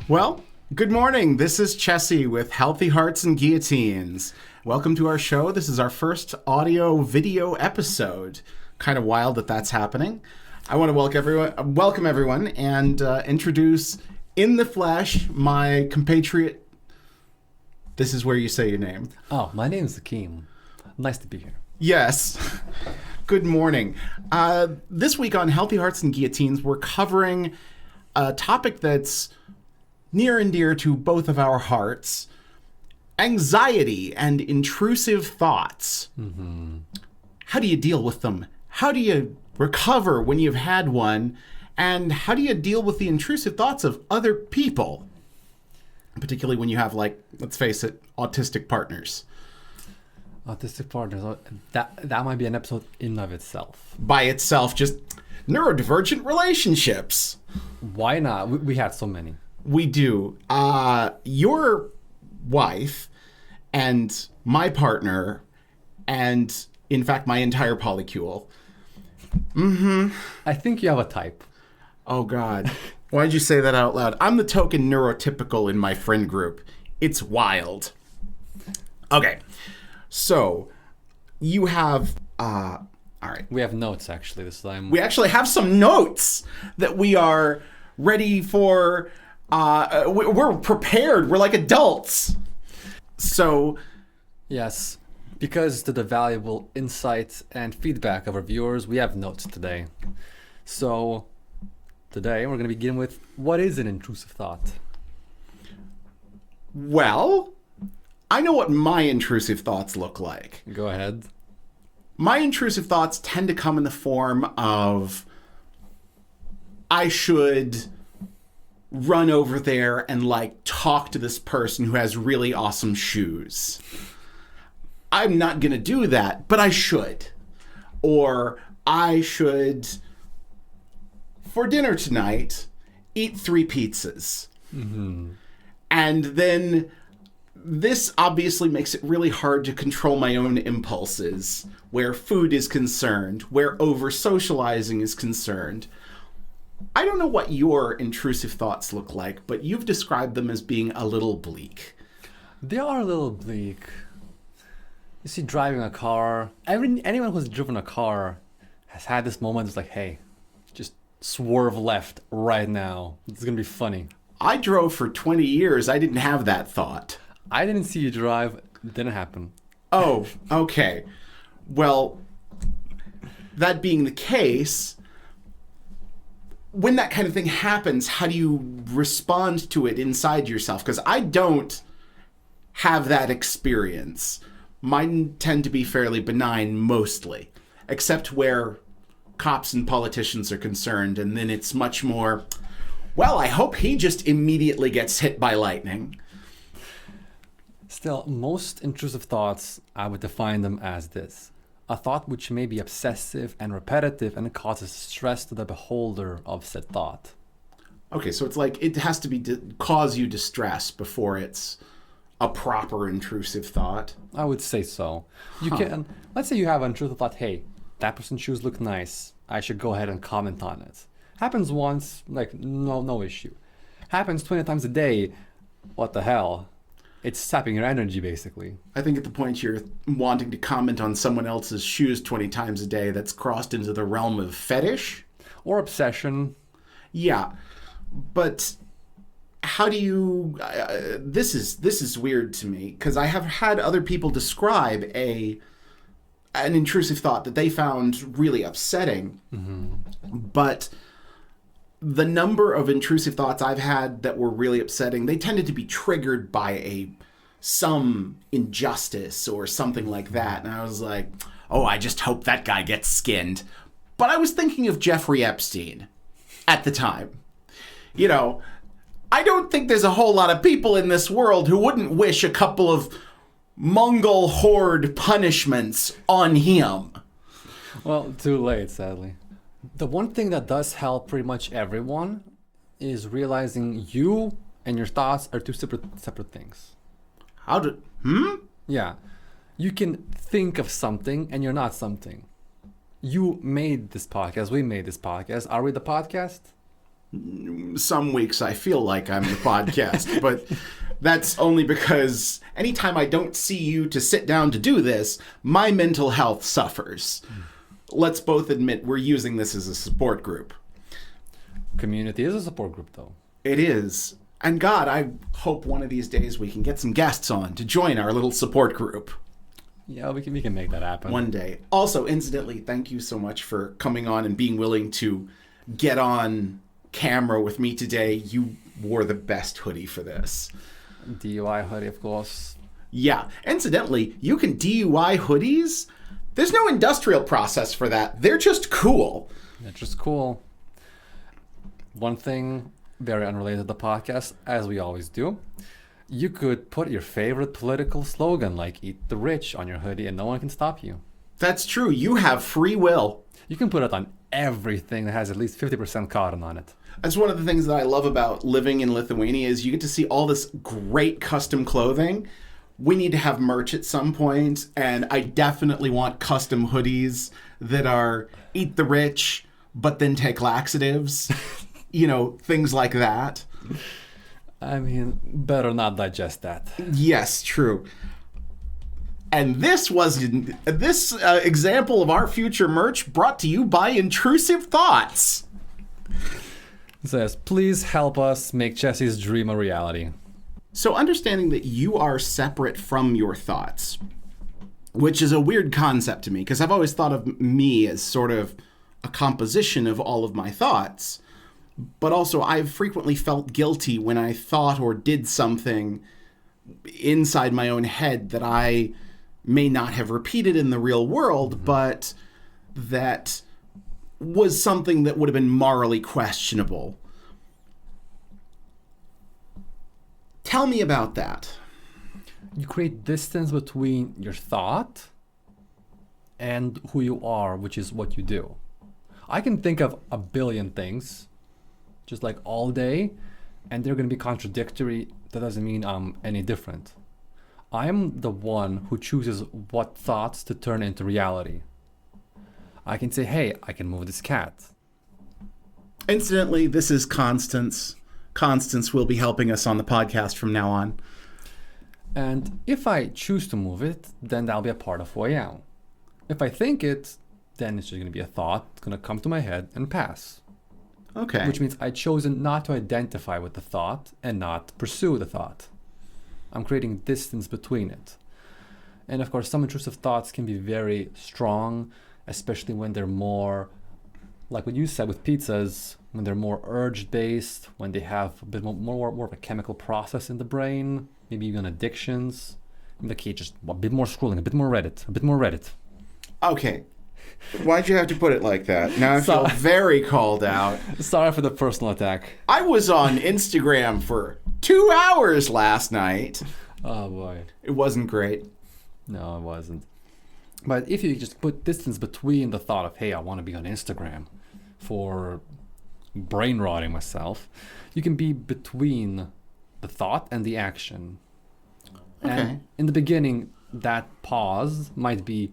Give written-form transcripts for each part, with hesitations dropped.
Well, good morning. This is Chessie with Healthy Hearts and Guillotines. Welcome to our show. This is our first audio-video episode. Kind of wild that that's happening. I want to welcome everyone, and introduce in the flesh my compatriot. This is where you say your name. Oh, my name is Zakim. Nice to be here. Yes. Good morning. This week on Healthy Hearts and Guillotines, we're covering a topic that's near and dear to both of our hearts: anxiety and intrusive thoughts. Mm-hmm. How do you deal with them? How do you recover when you've had one? And how do you deal with the intrusive thoughts of other people? Particularly when you have, like, let's face it, autistic partners. Autistic partners. That might be an episode in and of itself. By itself, just neurodivergent relationships. Why not? We had so many. We do. Your wife and my partner, and in fact my entire polycule. Mm-hmm. I think you have a type. Oh God. Why'd you say that out loud? I'm the token neurotypical in my friend group. It's wild. Okay. So you have all right. We have notes actually this time. We actually have some notes that we are ready for. We're prepared. We're like adults. So, yes, because to the valuable insights and feedback of our viewers, we have notes today. So, today we're going to begin with, what is an intrusive thought? Well, I know what my intrusive thoughts look like. Go ahead. My intrusive thoughts tend to come in the form of, I should run over there and, like, talk to this person who has really awesome shoes. I'm not going to do that, but I should. Or I should, for dinner tonight, eat 3 pizzas. Mm-hmm. And then this obviously makes it really hard to control my own impulses where food is concerned, where over-socializing is concerned. I don't know what your intrusive thoughts look like, but you've described them as being a little bleak. They are a little bleak. You see, driving a car, anyone who's driven a car has had this moment. It's like, hey, just swerve left right now. It's going to be funny. I drove for 20 years. I didn't have that thought. I didn't see you drive. It didn't happen. Oh, okay. Well, that being the case, when that kind of thing happens, how do you respond to it inside yourself? Because I don't have that experience. Mine tend to be fairly benign mostly, except where cops and politicians are concerned. And then it's much more, well, I hope he just immediately gets hit by lightning. Still, most intrusive thoughts, I would define them as this: a thought which may be obsessive and repetitive and causes stress to the beholder of said thought. Okay, so it's like it has to be cause you distress before it's a proper intrusive thought. I would say so. You can, let's say you have an intrusive thought, hey, that person's shoes look nice. I should go ahead and comment on it. Happens once, like no issue. Happens 20 times a day, what the hell? It's sapping your energy, basically. I think at the point you're wanting to comment on someone else's shoes 20 times a day, that's crossed into the realm of fetish. Or obsession. Yeah. But how do you... this is weird to me, because I have had other people describe an intrusive thought that they found really upsetting. Mm-hmm. But the number of intrusive thoughts I've had that were really upsetting, they tended to be triggered by some injustice or something like that. And I was like, oh, I just hope that guy gets skinned. But I was thinking of Jeffrey Epstein at the time. You know, I don't think there's a whole lot of people in this world who wouldn't wish a couple of Mongol horde punishments on him. Well, too late, sadly. The one thing that does help pretty much everyone is realizing you and your thoughts are two separate things. Yeah. You can think of something and you're not something. You made this podcast. We made this podcast. Are we the podcast? Some weeks I feel like I'm the podcast, but that's only because anytime I don't see you to sit down to do this, my mental health suffers. Let's both admit we're using this as a support group. Community is a support group, though. It is. And God, I hope one of these days we can get some guests on to join our little support group. Yeah, we can make that happen. One day. Also, incidentally, thank you so much for coming on and being willing to get on camera with me today. You wore the best hoodie for this. DUI hoodie, of course. Yeah. Incidentally, you can DUI hoodies. There's no industrial process for that. They're just cool. They're just cool. One thing, very unrelated to the podcast, as we always do. You could put your favorite political slogan, like "Eat the Rich," on your hoodie and no one can stop you. That's true. You have free will. You can put it on everything that has at least 50% cotton on it. That's one of the things that I love about living in Lithuania is you get to see all this great custom clothing. We need to have merch at some point, and I definitely want custom hoodies that are "Eat the Rich," but then take laxatives. Things like that. I mean, better not digest that. Yes, true. And this example of our future merch brought to you by Intrusive Thoughts. It says, please help us make Chessie's dream a reality. So understanding that you are separate from your thoughts, which is a weird concept to me, because I've always thought of me as sort of a composition of all of my thoughts. But also, I've frequently felt guilty when I thought or did something inside my own head that I may not have repeated in the real world, but that was something that would have been morally questionable. Tell me about that. You create distance between your thought and who you are, which is what you do. I can think of a billion things just like all day, and they're going to be contradictory. That doesn't mean I'm any different. I'm the one who chooses what thoughts to turn into reality. I can say, hey, I can move this cat. Incidentally, this is Constance. Constance will be helping us on the podcast from now on. And if I choose to move it, then that'll be a part of who I am. If I think it, then it's just going to be a thought. It's going to come to my head and pass. Okay. Which means I've chosen not to identify with the thought and not pursue the thought. I'm creating distance between it. And of course, some intrusive thoughts can be very strong, especially when they're more, like what you said with pizzas, when they're more urge-based, when they have a bit more of a chemical process in the brain, maybe even addictions. Okay, just a bit more scrolling, a bit more Reddit. Okay. Why'd you have to put it like that? Now I feel very called out. Sorry for the personal attack. I was on Instagram for 2 hours last night. Oh boy. It wasn't great. No, it wasn't. But if you just put distance between the thought of, hey, I want to be on Instagram for brain rotting myself, you can be between the thought and the action. Okay. And in the beginning, that pause might be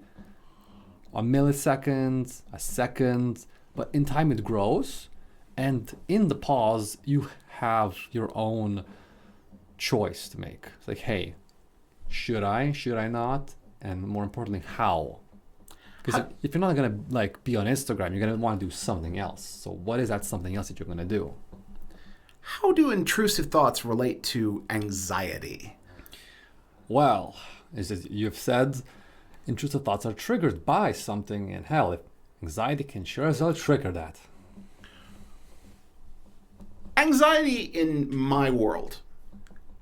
a millisecond, a second, but in time it grows. And in the pause, you have your own choice to make. It's like, hey, should I not? And more importantly, how? Because if you're not gonna be on Instagram, you're gonna want to do something else. So what is that something else that you're gonna do? How do intrusive thoughts relate to anxiety? Well, as you've said, intrusive thoughts are triggered by something, and hell, if anxiety can sure as hell trigger that. Anxiety in my world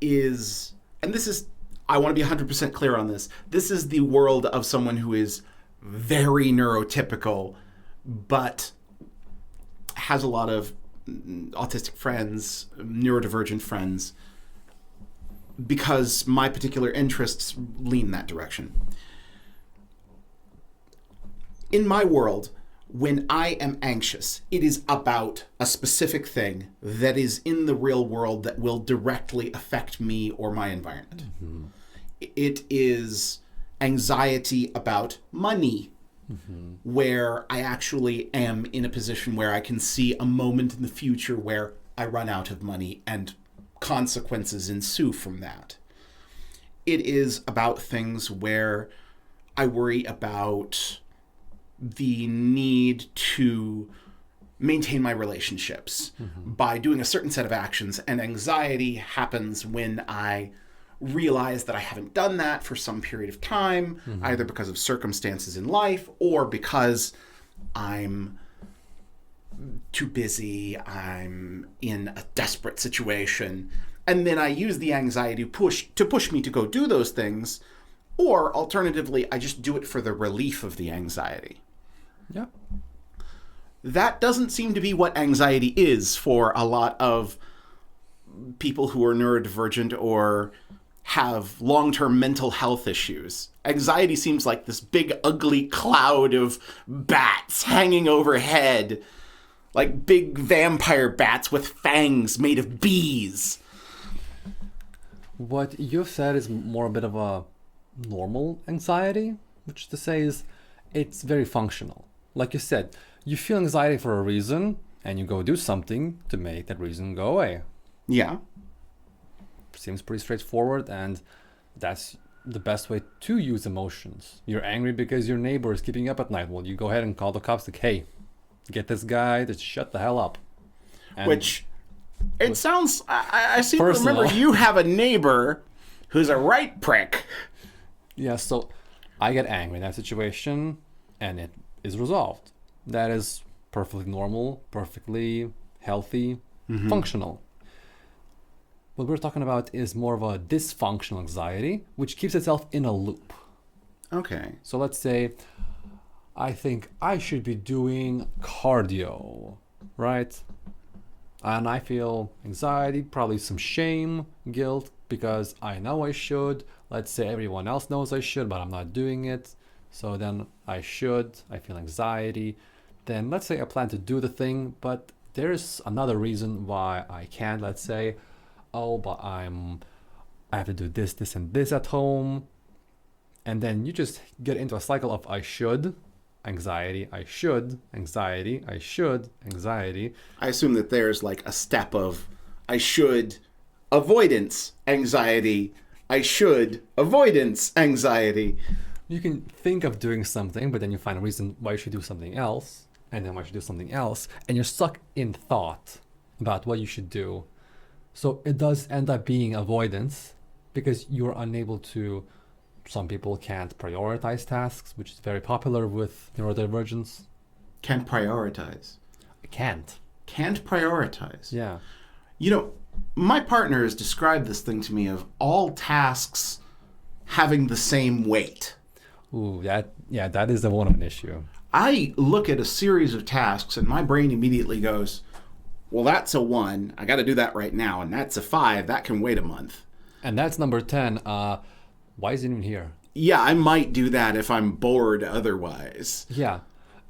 is, and this is, I want to be 100% clear on this, this is the world of someone who is very neurotypical, but has a lot of autistic friends, neurodivergent friends, because my particular interests lean that direction. In my world, when I am anxious, it is about a specific thing that is in the real world that will directly affect me or my environment. Mm-hmm. It is anxiety about money, where I actually am in a position where I can see a moment in the future where I run out of money and consequences ensue from that. It is about things where I worry about the need to maintain my relationships by doing a certain set of actions, and anxiety happens when I realize that I haven't done that for some period of time, either because of circumstances in life or because I'm too busy, I'm in a desperate situation, and then I use the anxiety to push me to go do those things, or alternatively, I just do it for the relief of the anxiety. Yeah. That doesn't seem to be what anxiety is for a lot of people who are neurodivergent or have long-term mental health issues. Anxiety seems like this big, ugly cloud of bats hanging overhead, like big vampire bats with fangs made of bees. What you've said is more a bit of a normal anxiety, which to say is it's very functional. Like you said, you feel anxiety for a reason, and you go do something to make that reason go away. Yeah. Seems pretty straightforward, and that's the best way to use emotions. You're angry because your neighbor is keeping you up at night. Well, you go ahead and call the cops like, hey, get this guy to shut the hell up. And which, it sounds, I seem to Personal. remember you have a neighbor who's a right prick. Yeah, so I get angry in that situation, and it is resolved. That is perfectly normal, perfectly healthy, functional. What we're talking about is more of a dysfunctional anxiety, which keeps itself in a loop. Okay. So let's say I think I should be doing cardio, right? And I feel anxiety, probably some shame, guilt, because I know I should. Let's say everyone else knows I should, but I'm not doing it. So then I feel anxiety. Then let's say I plan to do the thing, but there's another reason why I can't. Let's say, oh, but I have to do this, this, and this at home. And then you just get into a cycle of I should, anxiety, I should, anxiety, I should, anxiety. I assume that there's like a step of I should, avoidance, anxiety, I should, avoidance, anxiety. You can think of doing something, but then you find a reason why you should do something else, and then why you should do something else, and you're stuck in thought about what you should do. So it does end up being avoidance because you're unable to. Some people can't prioritize tasks, which is very popular with neurodivergence. Can't prioritize. Can't prioritize. Yeah. You know, my partner has described this thing to me of all tasks having the same weight. Ooh, that is the one of an issue. I look at a series of tasks and my brain immediately goes, well, that's a 1. I got to do that right now. And that's a 5. That can wait a month. And that's number 10. Why is it even here? Yeah, I might do that if I'm bored otherwise. Yeah.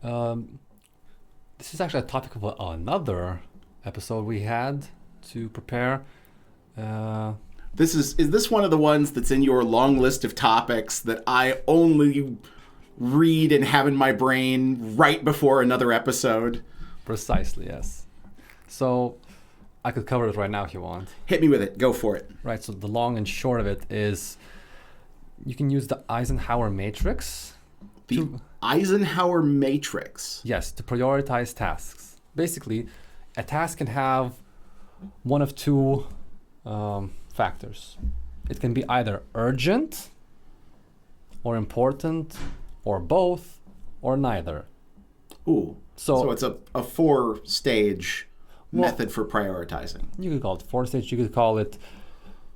This is actually a topic of another episode we had to prepare. Is this one of the ones that's in your long list of topics that I only read and have in my brain right before another episode? Precisely, yes. So I could cover it right now if you want. Hit me with it. Go for it. Right, so the long and short of it is you can use the Eisenhower matrix. The Eisenhower matrix? Yes, to prioritize tasks. Basically, a task can have one of two factors. It can be either urgent or important or both or neither. Ooh. So it's a 4-stage method for prioritizing. You could call it 4-stage, you could call it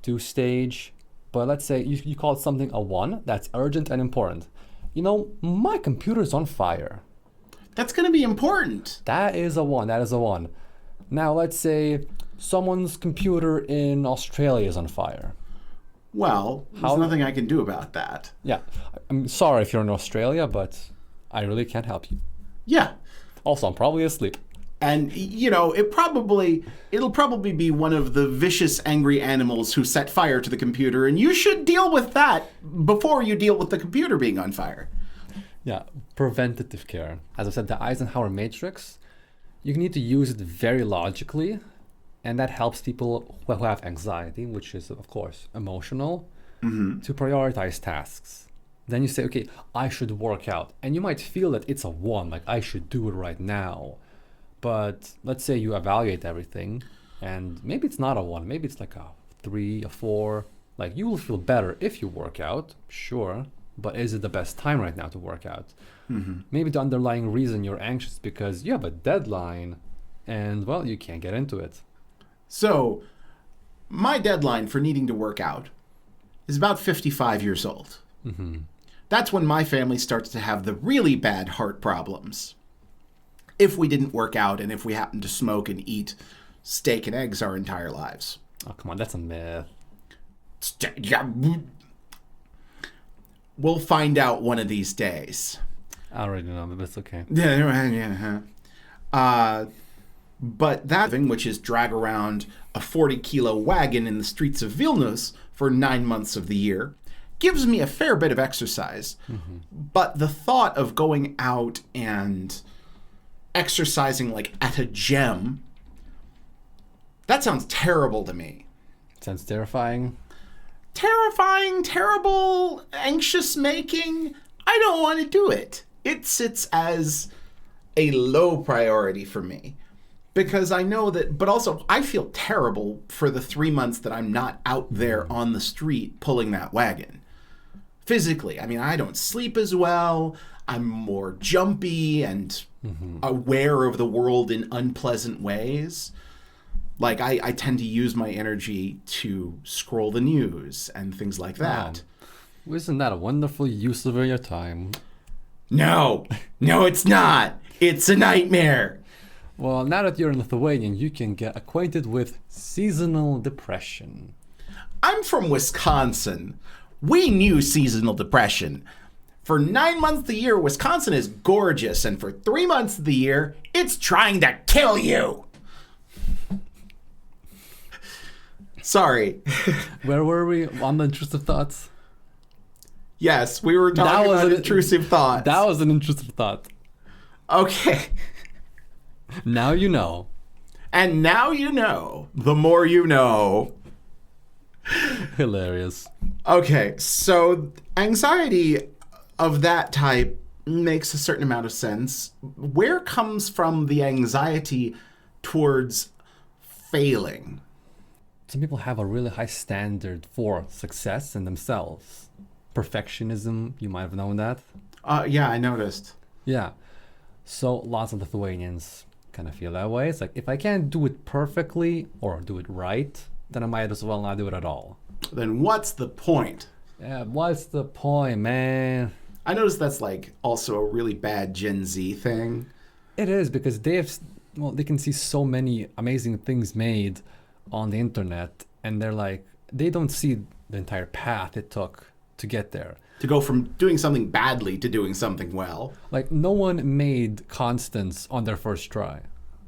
2-stage, but let's say you call it something a 1, that's urgent and important. You know, my computer's on fire. That's going to be important. That is a 1. Now let's say someone's computer in Australia is on fire. Well, there's nothing I can do about that. Yeah, I'm sorry if you're in Australia, but I really can't help you. Yeah. Also, I'm probably asleep. And, you know, it'll probably be one of the vicious, angry animals who set fire to the computer, and you should deal with that before you deal with the computer being on fire. Yeah, preventative care. As I said, the Eisenhower matrix, you need to use it very logically, and that helps people who have anxiety, which is, of course, emotional, to prioritize tasks. Then you say, okay, I should work out. And you might feel that it's a 1, like I should do it right now. But let's say you evaluate everything, and maybe it's not a 1, maybe it's like a 3, a 4. Like, you will feel better if you work out, sure, but is it the best time right now to work out? Maybe the underlying reason you're anxious because you have a deadline and, well, you can't get into it. So, my deadline for needing to work out is about 55 years old. That's when my family starts to have the really bad heart problems. If we didn't work out and if we happened to smoke and eat steak and eggs our entire lives. Oh, come on, that's a myth. We'll find out one of these days. I already know, but that's okay. But that thing, which is drag around a 40-kilo wagon in the streets of Vilnius for 9 months of the year, gives me a fair bit of exercise. But the thought of going out and exercising like at a gym, that sounds terrible to me. Sounds terrifying. Terrifying, terrible, anxious making. I don't want to do it. It sits as a low priority for me because I know that, but also I feel terrible for the 3 months that I'm not out there on the street pulling that wagon. Physically, I mean, I don't sleep as well. I'm more jumpy and aware of the world in unpleasant ways. Like, I tend to use my energy to scroll the news and things like that. Wow. Isn't that a wonderful use of your time? No, it's not. It's a nightmare. Well, now that you're in Lithuanian, you can get acquainted with seasonal depression. I'm from Wisconsin. We knew seasonal depression. For 9 months of the year, Wisconsin is gorgeous, and for 3 months of the year, it's trying to kill you. Sorry. Where were we on the intrusive thoughts? Yes, we were talking about intrusive thoughts. That was an intrusive thought. Okay. Now you know. And now you know. The more you know. Hilarious. Okay, so anxiety of that type makes a certain amount of sense. Where comes from the anxiety towards failing? Some people have a really high standard for success in themselves. Perfectionism, you might have known that. Yeah, I noticed. Yeah. So lots of Lithuanians kind of feel that way. It's like, if I can't do it perfectly or do it right, then I might as well not do it at all. Then what's the point? Yeah, what's the point, man? I noticed that's like also a really bad Gen Z thing. It is, because they can see so many amazing things made on the internet, and they're like, they don't see the entire path it took to get there. To go from doing something badly to doing something well. Like, no one made Constance on their first try.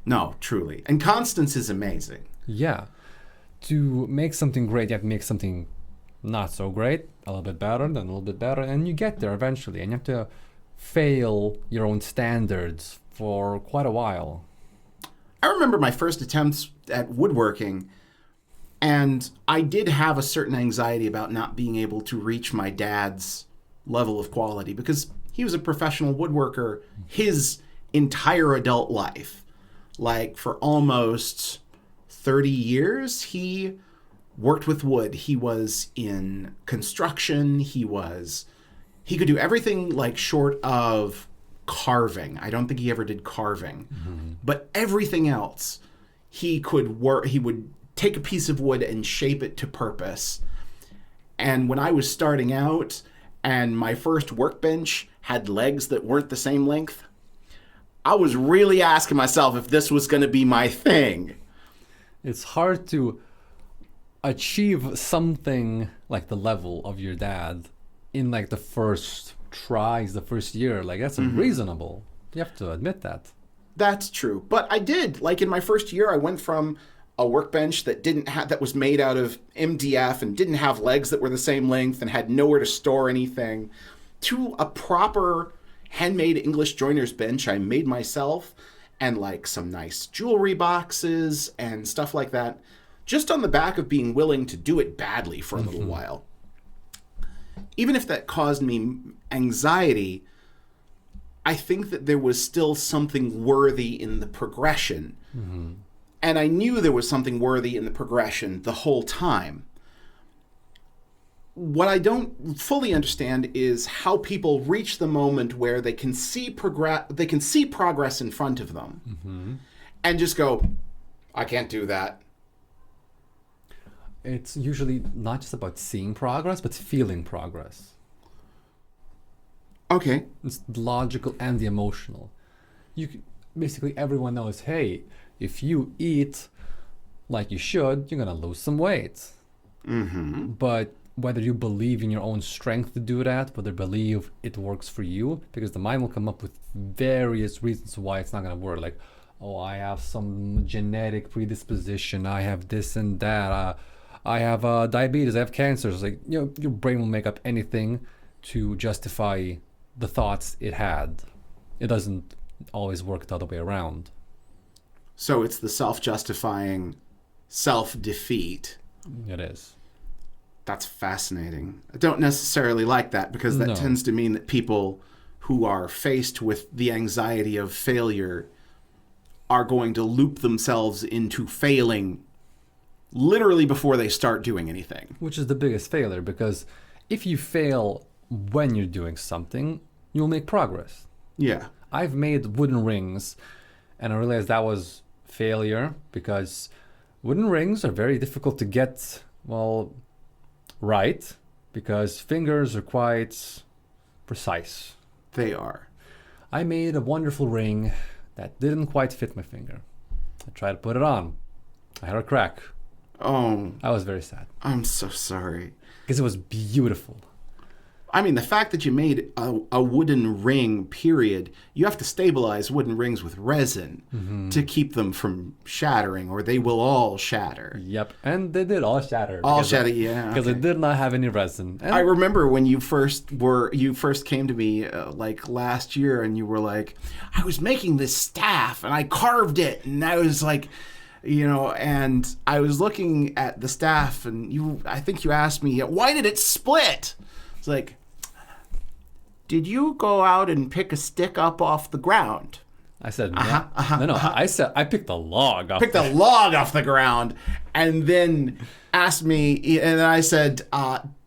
No, truly. And Constance is amazing. Yeah. To make something great, you have to make something not so great, a little bit better, then a little bit better, and you get there eventually. And you have to fail your own standards for quite a while. I remember my first attempts at woodworking, and I did have a certain anxiety about not being able to reach my dad's level of quality because he was a professional woodworker his entire adult life. Like, for almost 30 years, he worked with wood. He was in construction. He could do everything like short of carving. I don't think he ever did carving. But everything else, he would take a piece of wood and shape it to purpose. And when I was starting out and my first workbench had legs that weren't the same length, I was really asking myself if this was going to be my thing. It's hard to achieve something like the level of your dad in like the first tries, the first year. Like, that's unreasonable. You have to admit that. That's true. But I did. Like, in my first year, I went from a workbench that was made out of MDF and didn't have legs that were the same length and had nowhere to store anything, to a proper handmade English joiner's bench I made myself, and like some nice jewelry boxes and stuff like that, just on the back of being willing to do it badly for a little while. Even if that caused me anxiety, I think that there was still something worthy in the progression. And I knew there was something worthy in the progression the whole time. What I don't fully understand is how people reach the moment where they can see progress in front of them and just go, I can't do that. It's usually not just about seeing progress, but feeling progress. Okay. It's the logical and the emotional. Basically, everyone knows, hey, if you eat like you should, you're going to lose some weight. But whether you believe in your own strength to do that, whether you believe it works for you, because the mind will come up with various reasons why it's not going to work. Like, oh, I have some genetic predisposition. I have this and that. I have diabetes. I have cancer. It's like, your brain will make up anything to justify the thoughts it had. It doesn't always work the other way around. So it's the self-justifying self-defeat. It is. That's fascinating. I don't necessarily like that, because that tends to mean that people who are faced with the anxiety of failure are going to loop themselves into failing literally before they start doing anything. Which is the biggest failure, because if you fail when you're doing something, you'll make progress. Yeah. I've made wooden rings, and I realized that was failure, because wooden rings are very difficult to get, right, because fingers are quite precise. They are. I made a wonderful ring that didn't quite fit my finger. I tried to put it on. I had a crack. Oh. I was very sad. I'm so sorry. Because it was beautiful. I mean, the fact that you made a wooden ring, period, you have to stabilize wooden rings with resin to keep them from shattering, or they will all shatter. Yep, and they did all shatter. All shatter, yeah. Because it did not have any resin. And I remember when you first came to me like last year, and you were like, I was making this staff and I carved it, and I was like, and I was looking at the staff, and I think you asked me, why did it split? It's like, did you go out and pick a stick up off the ground? I said, no. I said, I picked a log off. Picked a log off the ground, and then asked me, and I said,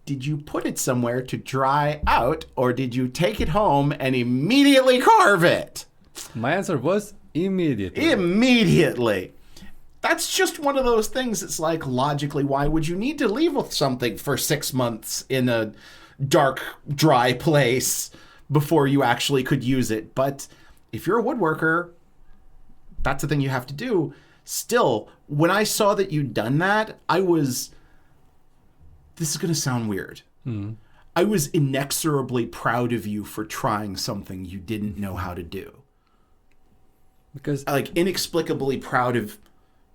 did you put it somewhere to dry out, or did you take it home and immediately carve it? My answer was immediately. Immediately. That's just one of those things. It's like, logically, why would you need to leave with something for 6 months in a dark, dry place before you actually could use it? But if you're a woodworker, that's the thing you have to do. Still, when I saw that you'd done that, this is going to sound weird. I was inexorably proud of you for trying something you didn't know how to do. Because, inexplicably proud of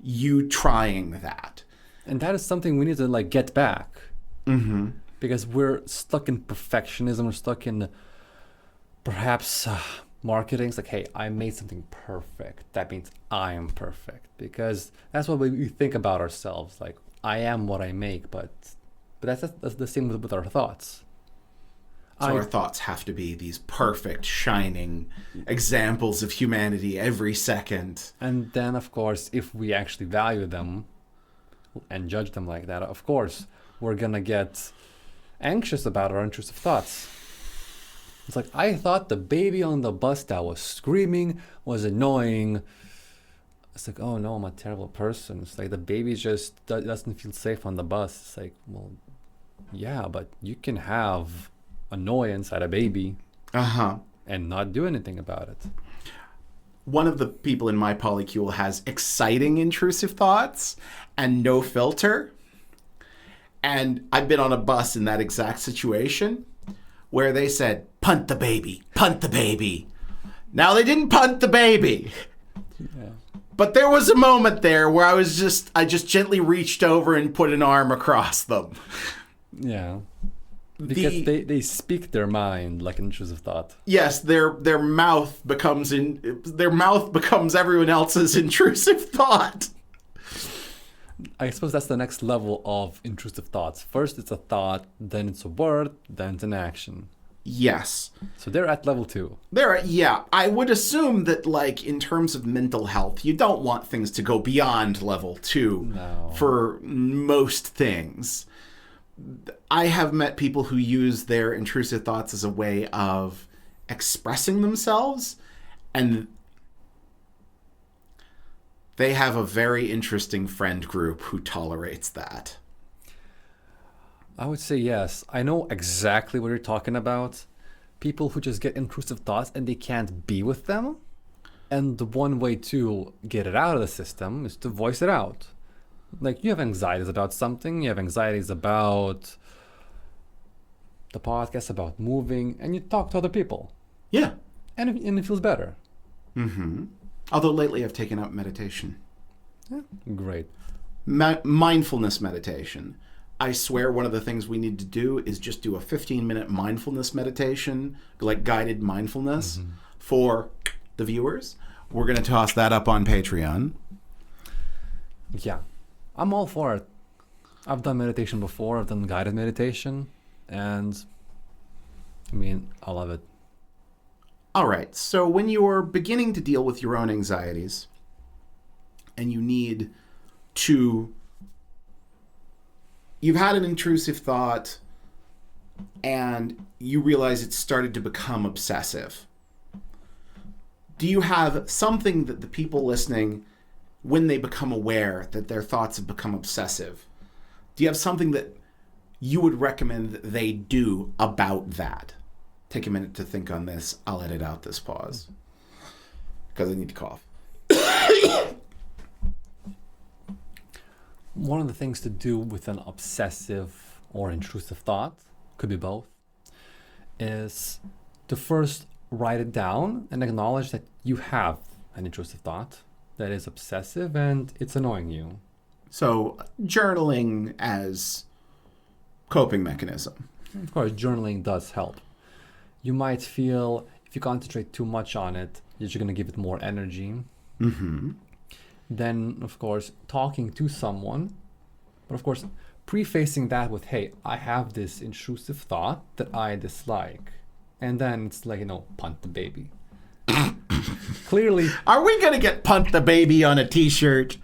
you trying that. And that is something we need to, get back. Because we're stuck in perfectionism. We're stuck in perhaps marketing. It's like, hey, I made something perfect. That means I'm perfect. Because that's what we think about ourselves. Like, I am what I make. But that's the same with our thoughts. So our thoughts have to be these perfect, shining examples of humanity every second. And then, of course, if we actually value them and judge them like that, of course, we're going to get anxious about our intrusive thoughts. It's like, I thought the baby on the bus that was screaming was annoying. It's like, oh no, I'm a terrible person. It's like the baby just doesn't feel safe on the bus. It's like, well, yeah, but you can have annoyance at a baby and not do anything about it. One of the people in my polycule has exciting intrusive thoughts and no filter. And I've been on a bus in that exact situation where they said, punt the baby, punt the baby. Now, they didn't punt the baby. Yeah. But there was a moment there where I just gently reached over and put an arm across them. Yeah. Because they speak their mind like intrusive thought. Yes, their mouth becomes everyone else's intrusive thought. I suppose that's the next level of intrusive thoughts. First it's a thought, then it's a word, then it's an action. Yes. So they're at level 2. I would assume that, like, in terms of mental health, you don't want things to go beyond level 2 for most things. I have met people who use their intrusive thoughts as a way of expressing themselves, and they have a very interesting friend group who tolerates that. I would say yes. I know exactly what you're talking about. People who just get intrusive thoughts and they can't be with them. And the one way to get it out of the system is to voice it out. Like, you have anxieties about something, you have anxieties about the podcast, about moving, and you talk to other people. Yeah. And it feels better. Mm-hmm. Although lately I've taken up meditation. Yeah. Great. Mindfulness meditation. I swear one of the things we need to do is just do a 15-minute mindfulness meditation, like guided mindfulness for the viewers. We're going to toss that up on Patreon. Yeah. I'm all for it. I've done meditation before. I've done guided meditation. And, I mean, I love it. All right. So when you're beginning to deal with your own anxieties and you need to... You've had an intrusive thought and you realize it's started to become obsessive. Do you have something that the people listening, when they become aware that their thoughts have become obsessive, do you have something that you would recommend that they do about that? Take a minute to think on this. I'll edit out this pause because I need to cough. One of the things to do with an obsessive or intrusive thought, could be both, is to first write it down and acknowledge that you have an intrusive thought that is obsessive and it's annoying you. So journaling as coping mechanism. Of course, journaling does help. You might feel if you concentrate too much on it, you're just going to give it more energy. Mm-hmm. Then, of course, talking to someone, but of course, prefacing that with, hey, I have this intrusive thought that I dislike. And then it's like, punt the baby. Clearly. Are we going to get punt the baby on a t-shirt?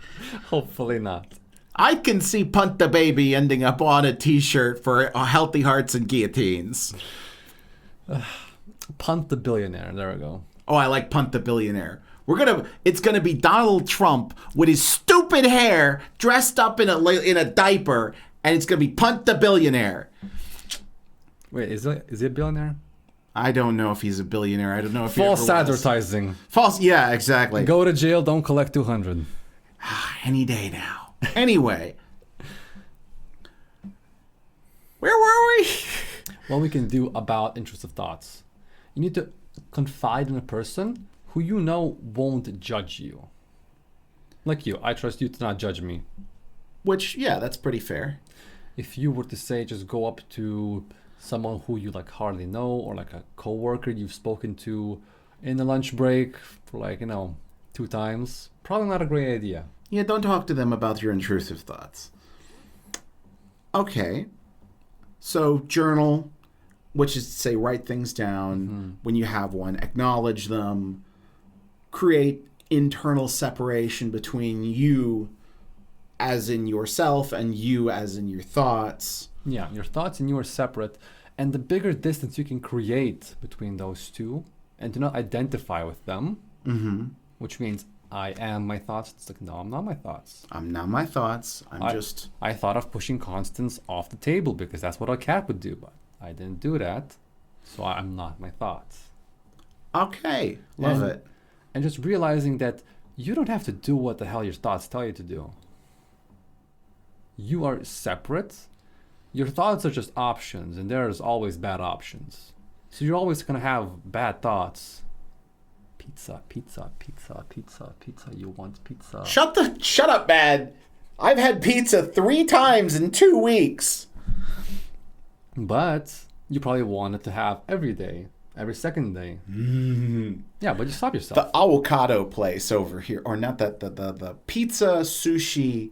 Hopefully not. I can see punt the baby ending up on a t-shirt for Healthy Hearts and Guillotines. Punt the billionaire. There we go. Oh, I like punt the billionaire. It's gonna be Donald Trump with his stupid hair dressed up in a diaper, and it's gonna be punt the billionaire. Wait, is he a billionaire? I don't know if he's a billionaire. I don't know if false advertising. False, yeah, exactly. Go to jail, don't collect 200. Any day now. Anyway, where were we? What we can do about intrusive thoughts? You need to confide in a person who you know won't judge you. Like you, I trust you to not judge me. Which, yeah, that's pretty fair. If you were to say, just go up to someone who you like hardly know, or like a coworker you've spoken to in the lunch break for 2 times, probably not a great idea. Yeah, don't talk to them about your intrusive thoughts. Okay. So journal, which is to say write things down when you have one, acknowledge them, create internal separation between you as in yourself and you as in your thoughts. Yeah, your thoughts and you are separate. And the bigger distance you can create between those two and do not identify with them, which means I am my thoughts. It's like, no, I'm not my thoughts. I'm not my thoughts. I thought of pushing Constance off the table because that's what a cat would do, but I didn't do that. So I'm not my thoughts. Okay. Love it. And just realizing that you don't have to do what the hell your thoughts tell you to do. You are separate. Your thoughts are just options, and there's always bad options. So you're always going to have bad thoughts. Pizza, pizza, pizza, pizza, pizza. You want pizza. Shut up, man. I've had pizza 3 times in 2 weeks. But you probably want it to have every day, every second day. Yeah, but you stop yourself. The avocado place over here, or not the pizza, sushi,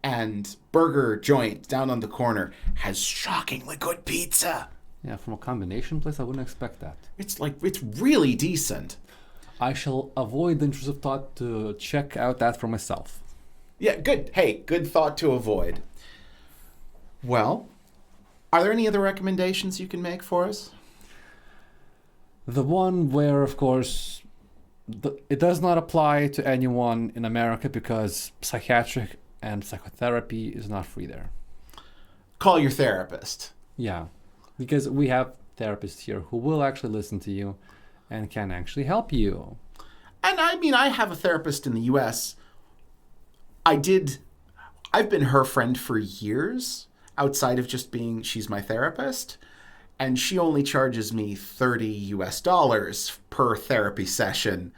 and burger joint down on the corner has shockingly good pizza. Yeah, from a combination place, I wouldn't expect that. It's really decent. I shall avoid the intrusive thought to check out that for myself. Yeah, good. Hey, good thought to avoid. Well, are there any other recommendations you can make for us? The one where, of course, it does not apply to anyone in America because psychiatric and psychotherapy is not free there. Call your therapist. Yeah, because we have therapists here who will actually listen to you and can actually help you. And I mean, I have a therapist in the US. I've been her friend for years, outside of just being, she's my therapist. And she only charges me $30 per therapy session.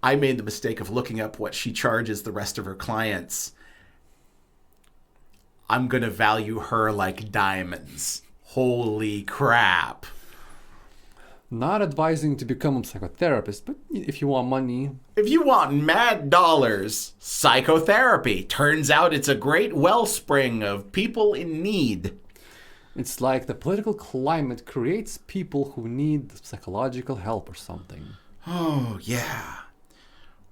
I made the mistake of looking up what she charges the rest of her clients. I'm going to value her like diamonds. Holy crap. Not advising to become a psychotherapist, but if you want money. If you want mad dollars, psychotherapy. Turns out it's a great wellspring of people in need. It's like the political climate creates people who need psychological help or something. Oh, yeah.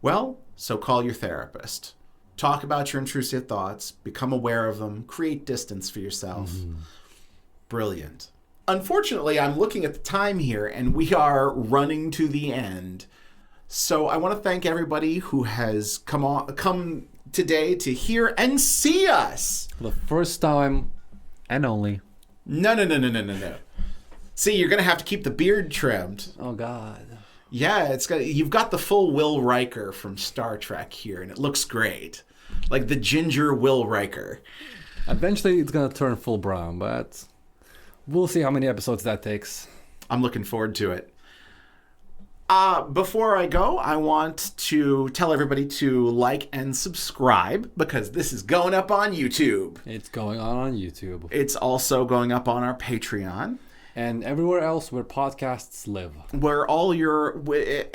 Well, so call your therapist. Talk about your intrusive thoughts, become aware of them, create distance for yourself. Brilliant. Unfortunately, I'm looking at the time here, and we are running to the end. So I want to thank everybody who has come today to hear and see us. For the first time and only. No. See, you're going to have to keep the beard trimmed. Oh, God. Yeah, you've got the full Will Riker from Star Trek here, and it looks great. Like the ginger Will Riker. Eventually, it's going to turn full brown, but we'll see how many episodes that takes. I'm looking forward to it. Before I go, I want to tell everybody to like and subscribe because this is going up on YouTube. It's going on YouTube. It's also going up on our Patreon. And everywhere else where podcasts live. Where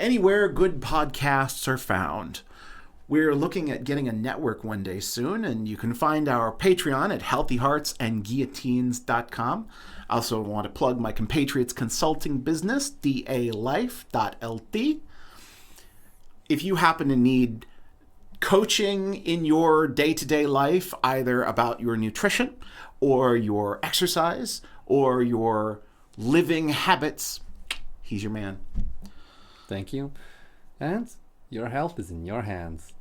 anywhere good podcasts are found. We're looking at getting a network one day soon, and you can find our Patreon at healthyheartsandguillotines.com. I also want to plug my compatriots consulting business, dalife.lt. If you happen to need coaching in your day-to-day life, either about your nutrition or your exercise or your living habits, he's your man. Thank you. And your health is in your hands.